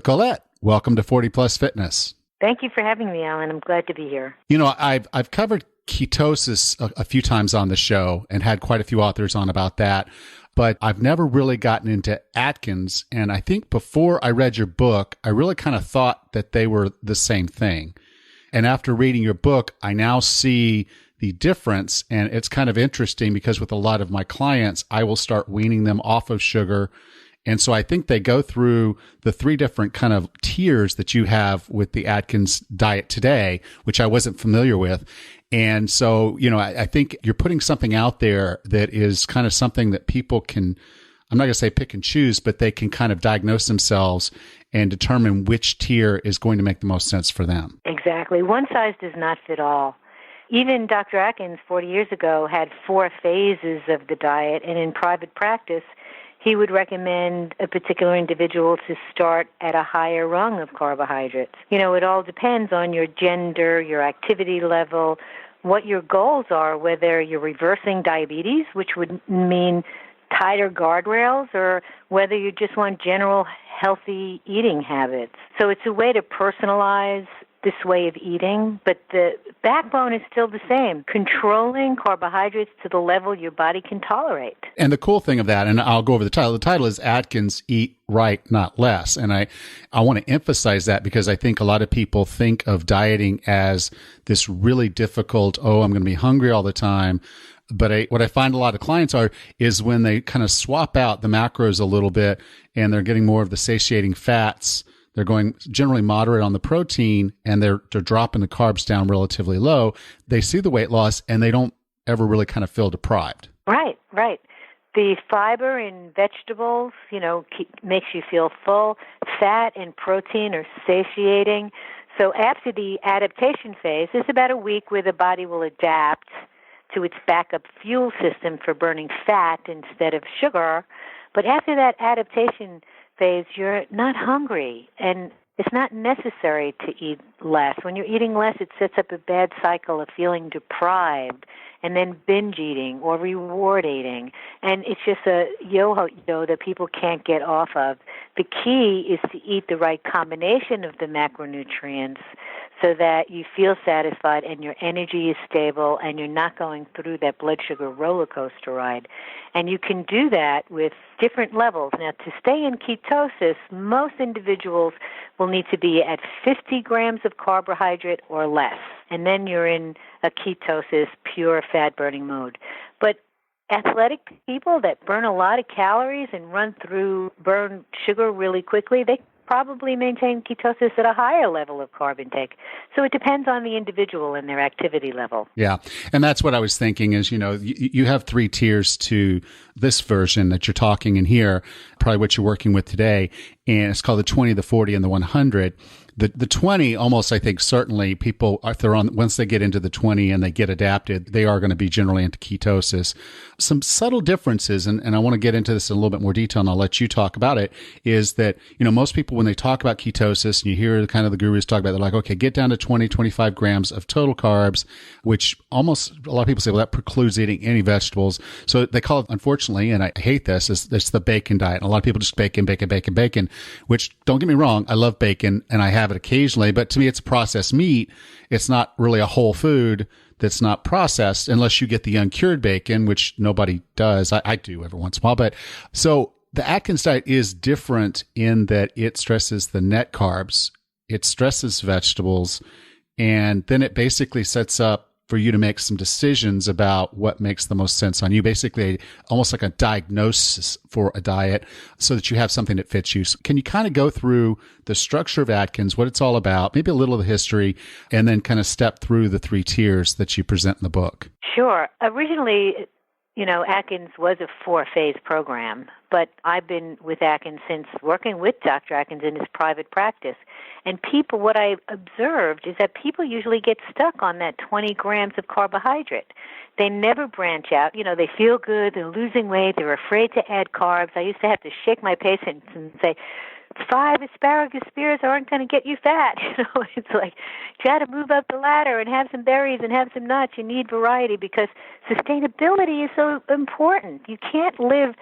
Colette, welcome to 40 Plus Fitness. Thank you for having me, Alan. I'm glad to be here. You know, I've covered ketosis a few times on the show and had quite a few authors on about that, but I've never really gotten into Atkins. And I think before I read your book, I really kind of thought that they were the same thing. And after reading your book, I now see the difference. And it's kind of interesting because with a lot of my clients, I will start weaning them off of sugar. And so I think they go through the three different kind of tiers that you have with the Atkins diet today, which I wasn't familiar with. And so, you know, I think you're putting something out there that is kind of something that people can, I'm not going to say pick and choose, but they can kind of diagnose themselves and determine which tier is going to make the most sense for them. Exactly. One size does not fit all. Even Dr. Atkins 40 years ago had 4 phases of the diet, and in private practice, he would recommend a particular individual to start at a higher rung of carbohydrates. You know, it all depends on your gender, your activity level, what your goals are, whether you're reversing diabetes, which would mean tighter guardrails, or whether you just want general healthy eating habits. So it's a way to personalize this way of eating, but the backbone is still the same, controlling carbohydrates to the level your body can tolerate. And the cool thing of that, and I'll go over the title is Atkins Eat Right, Not Less. And I want to emphasize that because I think a lot of people think of dieting as this really difficult, I'm going to be hungry all the time. But what I find a lot of clients is when they kind of swap out the macros a little bit and they're getting more of the satiating fats. They're going generally moderate on the protein and they're dropping the carbs down relatively low. They see the weight loss and they don't ever really kind of feel deprived. Right. The fiber in vegetables, makes you feel full. Fat and protein are satiating. So after the adaptation phase, there's about a week where the body will adapt to its backup fuel system for burning fat instead of sugar. But after that adaptation phase, you're not hungry, and it's not necessary to eat less. When you're eating less, it sets up a bad cycle of feeling deprived and then binge eating or reward eating. And it's just a yo-yo that people can't get off of. The key is to eat the right combination of the macronutrients so that you feel satisfied and your energy is stable and you're not going through that blood sugar roller coaster ride. And you can do that with different levels. Now, to stay in ketosis, most individuals will need to be at 50 grams of carbohydrate or less. And then you're in a ketosis, pure fat-burning mode. But athletic people that burn a lot of calories and burn sugar really quickly, they probably maintain ketosis at a higher level of carb intake. So it depends on the individual and their activity level. Yeah. And that's what I was thinking is, you have 3 tiers to this version that you're talking in here, probably what you're working with today. And it's called the 20, the 40, and the 100. The 20, almost, I think, certainly people, if they're once they get into the 20 and they get adapted, they are going to be generally into ketosis. Some subtle differences, and I want to get into this in a little bit more detail, and I'll let you talk about it, is that, most people, when they talk about ketosis, and you hear kind of the gurus talk about it, they're like, okay, get down to 20, 25 grams of total carbs, which almost, a lot of people say, well, that precludes eating any vegetables. So they call it, unfortunately, and I hate this, it's the bacon diet. And a lot of people just bacon, which, don't get me wrong, I love bacon, and I have it occasionally, but to me, it's processed meat. It's not really a whole food that's not processed unless you get the uncured bacon, which nobody does. I do every once in a while. But so the Atkins diet is different in that it stresses the net carbs, it stresses vegetables, and then it basically sets up for you to make some decisions about what makes the most sense on you. Basically, almost like a diagnosis for a diet so that you have something that fits you. So can you kind of go through the structure of Atkins, what it's all about, maybe a little of the history, and then kind of step through the 3 tiers that you present in the book? Sure. Originally, Atkins was a 4-phase program, but I've been with Atkins since working with Dr. Atkins in his private practice. And what I observed is that people usually get stuck on that 20 grams of carbohydrate. They never branch out. They feel good, they're losing weight, they're afraid to add carbs. I used to have to shake my patients and say, 5 asparagus spears aren't going to get you fat. It's like, you got to move up the ladder and have some berries and have some nuts. You need variety because sustainability is so important. You can't live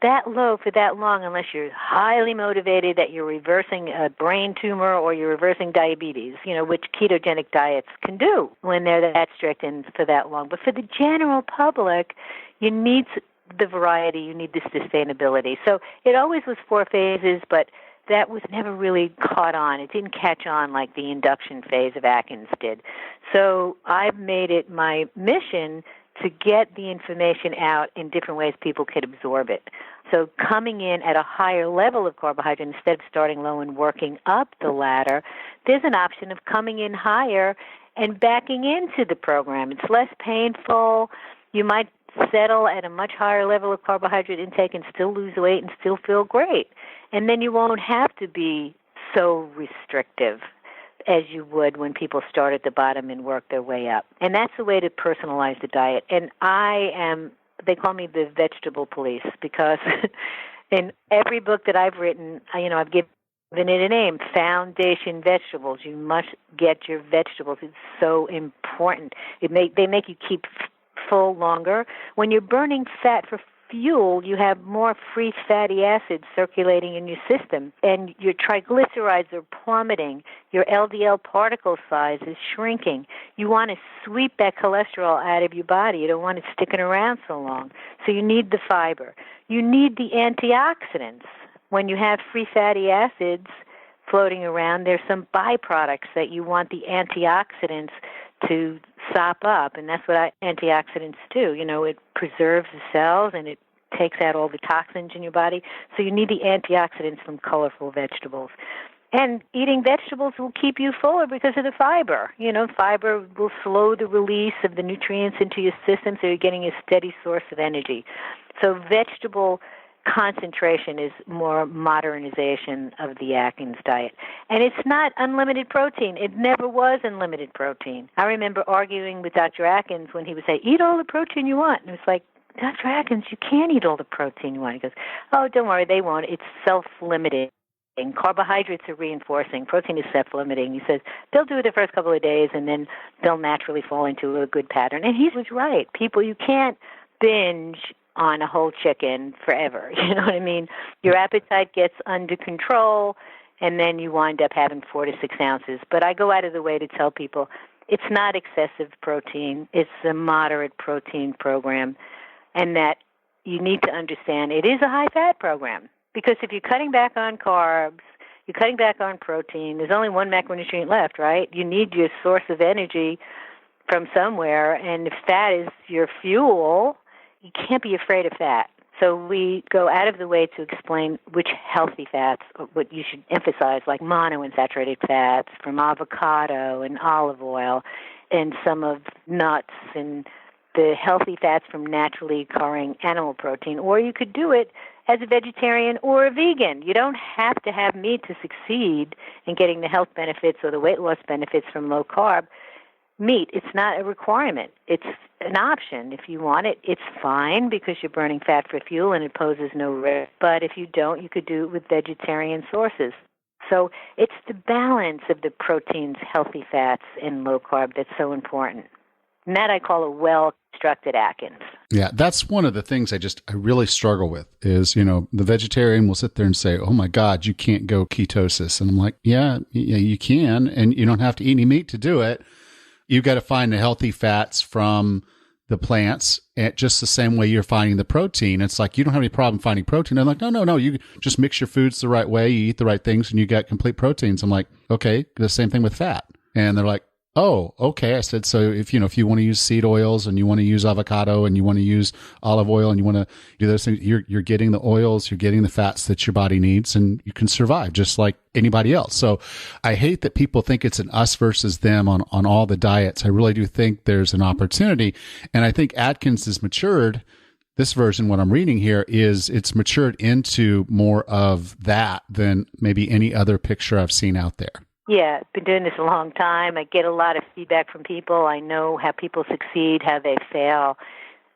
that low for that long unless you're highly motivated that you're reversing a brain tumor or you're reversing diabetes, which ketogenic diets can do when they're that strict and for that long. But for the general public, you need the variety, you need the sustainability. So it always was 4 phases, but that was never really caught on. It didn't catch on like the induction phase of Atkins did. So I've made it my mission to get the information out in different ways people could absorb it. So coming in at a higher level of carbohydrate instead of starting low and working up the ladder, there's an option of coming in higher and backing into the program. It's less painful. You might settle at a much higher level of carbohydrate intake and still lose weight and still feel great. And then you won't have to be so restrictive as you would when people start at the bottom and work their way up. And that's the way to personalize the diet. And they call me the vegetable police because in every book that I've written, I've given it a name, Foundation Vegetables. You must get your vegetables. It's so important. They make you keep full longer. When you're burning fat for fuel, you have more free fatty acids circulating in your system, and your triglycerides are plummeting. Your LDL particle size is shrinking. You want to sweep that cholesterol out of your body. You don't want it sticking around so long. So you need the fiber. You need the antioxidants. When you have free fatty acids floating around, there's some byproducts that you want the antioxidants to sop up, and that's what antioxidants do. It preserves the cells and it takes out all the toxins in your body. So you need the antioxidants from colorful vegetables. And eating vegetables will keep you fuller because of the fiber. Fiber will slow the release of the nutrients into your system, so you're getting a steady source of energy. So vegetable concentration is more modernization of the Atkins diet. And it's not unlimited protein. It never was unlimited protein. I remember arguing with Dr. Atkins when he would say, eat all the protein you want. And it was like, Dr. Atkins, you can't eat all the protein you want. He goes, oh, don't worry, they won't. It's self-limiting. And carbohydrates are reinforcing. Protein is self-limiting. He says they'll do it the first couple of days, and then they'll naturally fall into a good pattern. And he was right. People, you can't binge on a whole chicken forever. You know what I mean? Your appetite gets under control, and then you wind up having 4 to 6 ounces. But I go out of the way to tell people it's not excessive protein. It's a moderate protein program, and that you need to understand it is a high-fat program. Because if you're cutting back on carbs, you're cutting back on protein, there's only one macronutrient left, right? You need your source of energy from somewhere, and if fat is your fuel, you can't be afraid of fat. So we go out of the way to explain which healthy fats, what you should emphasize, like monounsaturated fats from avocado and olive oil and some of nuts and the healthy fats from naturally occurring animal protein. Or you could do it as a vegetarian or a vegan. You don't have to have meat to succeed in getting the health benefits or the weight loss benefits from low carb. Meat, it's not a requirement. It's an option. If you want it, it's fine because you're burning fat for fuel and it poses no risk. But if you don't, you could do it with vegetarian sources. So it's the balance of the proteins, healthy fats, and low carb that's so important. And that I call a well-constructed Atkins. Yeah, that's one of the things I really struggle with is, the vegetarian will sit there and say, oh my God, you can't go ketosis. And I'm like, yeah, you can, and you don't have to eat any meat to do it. You've got to find the healthy fats from the plants just the same way you're finding the protein. It's like, you don't have any problem finding protein. I'm like, no, you just mix your foods the right way, you eat the right things, and you got complete proteins. I'm like, okay, the same thing with fat. And they're like, oh, okay. I said, so if you want to use seed oils and you want to use avocado and you want to use olive oil and you want to do those things, you're getting the oils, you're getting the fats that your body needs, and you can survive just like anybody else. So I hate that people think it's an us versus them on all the diets. I really do think there's an opportunity. And I think Atkins has matured. This version, what I'm reading here, is it's matured into more of that than maybe any other picture I've seen out there. Yeah, I've been doing this a long time. I get a lot of feedback from people. I know how people succeed, how they fail,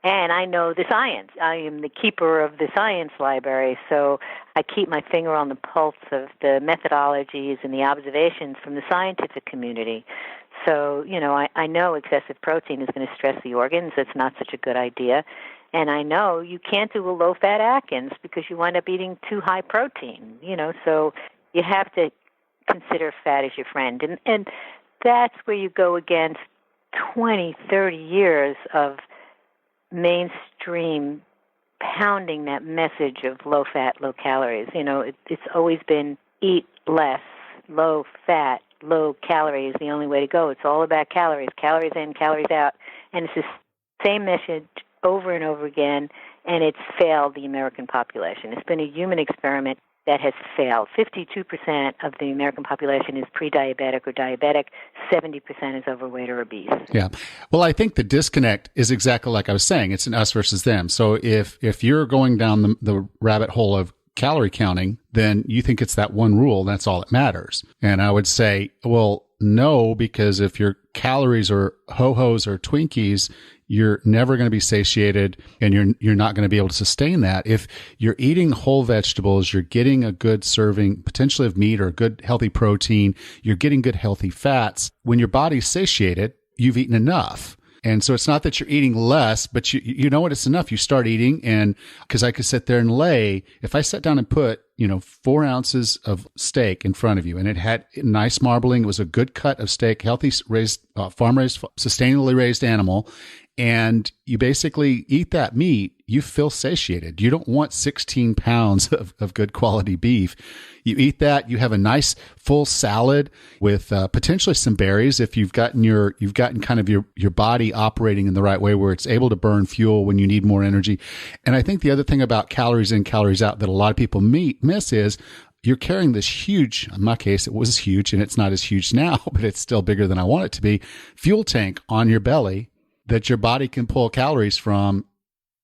and I know the science. I am the keeper of the science library, so I keep my finger on the pulse of the methodologies and the observations from the scientific community. So, I know excessive protein is going to stress the organs. That's not such a good idea. And I know you can't do a low-fat Atkins because you wind up eating too high protein, so you have to consider fat as your friend. And that's where you go against 20, 30 years of mainstream pounding that message of low fat, low calories. It's always been eat less, low fat, low calorie is the only way to go. It's all about calories in, calories out. And it's the same message over and over again, and it's failed the American population. It's been a human experiment that has failed. 52% of the American population is pre-diabetic or diabetic. 70% is overweight or obese. Yeah. Well, I think the disconnect is exactly like I was saying. It's an us versus them. So if you're going down the rabbit hole of calorie counting, then you think it's that one rule. That's all that matters. And I would say, well, no, because if your calories are ho-hos or Twinkies, you're never going to be satiated, and you're not going to be able to sustain that. If you're eating whole vegetables, you're getting a good serving potentially of meat or good healthy protein, you're getting good healthy fats. When your body's satiated, you've eaten enough. And so it's not that you're eating less, but you know what, it's enough. You start eating, and because I could sit there and if I sat down and put 4 ounces of steak in front of you, and it had nice marbling, it was a good cut of steak, healthy raised, farm-raised, sustainably raised animal, and you basically eat that meat, you feel satiated. You don't want 16 pounds of good quality beef. You eat that, you have a nice full salad with potentially some berries if you've gotten kind of your body operating in the right way where it's able to burn fuel when you need more energy. And I think the other thing about calories in, calories out that a lot of people miss is you're carrying this huge, in my case, it was huge and it's not as huge now, but it's still bigger than I want it to be, fuel tank on your belly that your body can pull calories from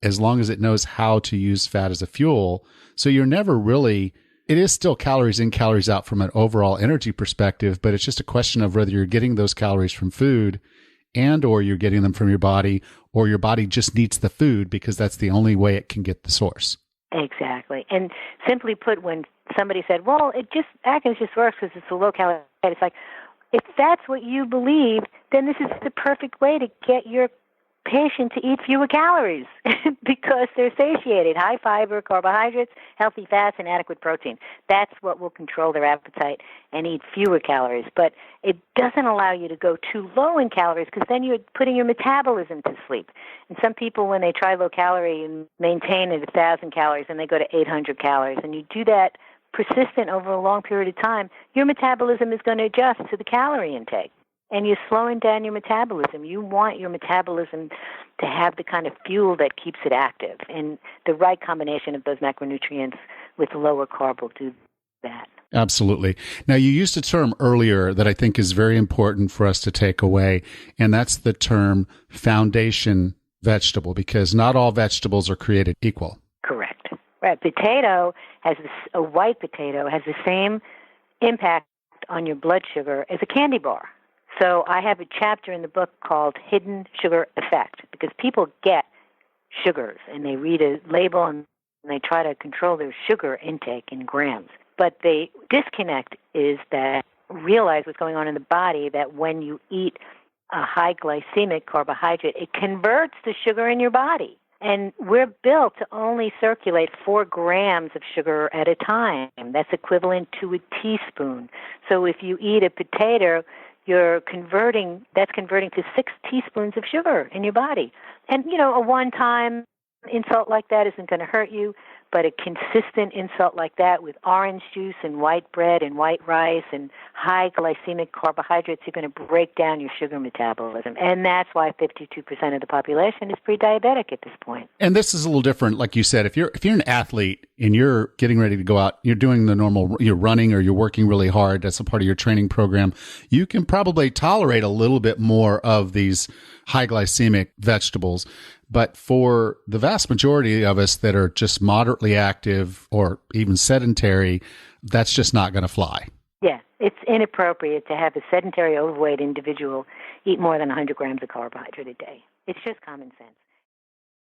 as long as it knows how to use fat as a fuel. So you're never really, it is still calories in, calories out from an overall energy perspective, but it's just a question of whether you're getting those calories from food and or you're getting them from your body, or your body just needs the food because that's the only way it can get the source. Exactly. And simply put, when somebody said, well, Atkins just works because it's a low calorie diet, it's like, if that's what you believe, then this is the perfect way to get your patient to eat fewer calories because they're satiated. High fiber, carbohydrates, healthy fats, and adequate protein. That's what will control their appetite and eat fewer calories. But it doesn't allow you to go too low in calories because then you're putting your metabolism to sleep. And some people, when they try low calorie and maintain at 1,000 calories, and they go to 800 calories, and you do that persistent over a long period of time, your metabolism is going to adjust to the calorie intake. And you're slowing down your metabolism. You want your metabolism to have the kind of fuel that keeps it active. And the right combination of those macronutrients with lower carb will do that. Absolutely. Now, you used a term earlier that I think is very important for us to take away, and that's the term foundation vegetable, because not all vegetables are created equal. Correct. Right. A white potato has the same impact on your blood sugar as a candy bar. So I have a chapter in the book called Hidden Sugar Effect, because people get sugars and they read a label and they try to control their sugar intake in grams. But the disconnect is that realize what's going on in the body, that when you eat a high glycemic carbohydrate, it converts the sugar in your body. And we're built to only circulate 4 grams of sugar at a time. That's equivalent to a teaspoon. So if you eat a potato, that's converting to 6 teaspoons of sugar in your body. And, a one-time insult like that isn't going to hurt you, but a consistent insult like that with orange juice and white bread and white rice and high glycemic carbohydrates, you're going to break down your sugar metabolism. And that's why 52% of the population is pre-diabetic at this point. And this is a little different. Like you said, if you're an athlete and you're getting ready to go out, you're doing the normal, you're running or you're working really hard, that's a part of your training program, you can probably tolerate a little bit more of these high glycemic vegetables. But for the vast majority of us that are just moderately active or even sedentary, that's just not going to fly. Yeah, it's inappropriate to have a sedentary, overweight individual eat more than 100 grams of carbohydrate a day. It's just common sense.